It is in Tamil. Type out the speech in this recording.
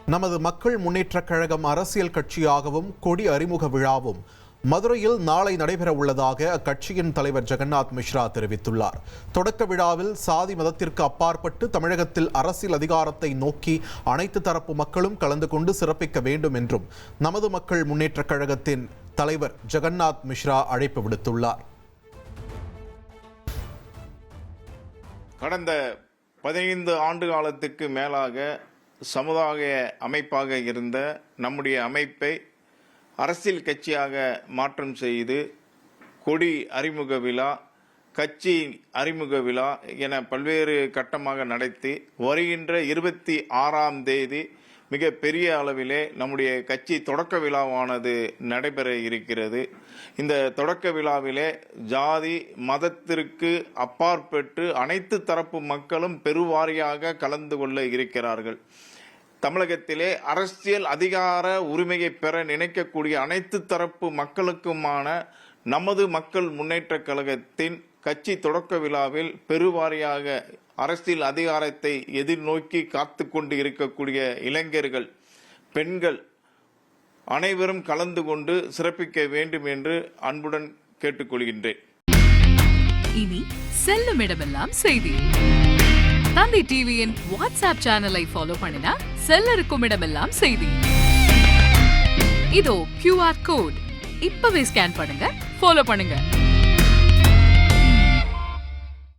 நமது மக்கள் முன்னேற்றக் கழகம் அரசியல் கட்சியாகவும் கொடி அறிமுக விழாவும் மதுரையில் நாளை நடைபெற உள்ளதாக அக்கட்சியின் தலைவர் ஜெகநாத் மிஸ்ரா தெரிவித்துள்ளார். தொடக்க விழாவில் சாதி மதத்திற்கு அப்பாற்பட்டு தமிழகத்தில் அரசியல் அதிகாரத்தை நோக்கி அனைத்து தரப்பு மக்களும் கலந்து கொண்டு சிறப்பிக்க வேண்டும் என்றும் நமது மக்கள் முன்னேற்றக் கழகத்தின் தலைவர் ஜெகநாத் மிஸ்ரா அழைப்பு விடுத்துள்ளார். கடந்த 15 ஆண்டு காலத்துக்கு மேலாக சமுதாய அமைப்பாக இருந்த நம்முடைய அமைப்பை அரசியல் கட்சியாக மாற்றம் செய்து கொடி அறிமுக விழா, கட்சி அறிமுக விழா என பல்வேறு கட்டமாக நடத்தி வருகின்ற 26ஆம் தேதி மிக பெரிய அளவிலே நம்முடைய கட்சி தொடக்க விழாவானது நடைபெற இருக்கிறது. இந்த தொடக்க விழாவிலே ஜாதி மதத்திற்கு அப்பாற்பட்டு அனைத்து தரப்பு மக்களும் பெருவாரியாக கலந்து கொள்ள இருக்கிறார்கள். தமிழகத்திலே அரசியல் அதிகார உரிமையை பெற நினைக்கக்கூடிய அனைத்து தரப்பு மக்களுக்குமான நமது மக்கள் முன்னேற்றக் கழகத்தின் கட்சி தொடக்க விழாவில் பெருவாரியாக அரசியல் அதிகாரத்தை எதிர்நோக்கி காத்து கொண்டு இருக்கக்கூடிய இளைஞர்கள், பெண்கள் அனைவரும் கலந்து கொண்டு சிறப்பிக்க வேண்டும் என்று அன்புடன் கேட்டுக்கொள்கின்றேன். இனி செல்லும் இடமெல்லாம் செய்தி. தந்தி டிவியின் வாட்ஸ்அப் சேனலை ஃபாலோ பண்ணினா செல்ல இருக்கும் இடமெல்லாம் செய்தி. இதோ QR கோட் இப்பவே ஸ்கேன் பண்ணுங்க, ஃபாலோ பண்ணுங்க.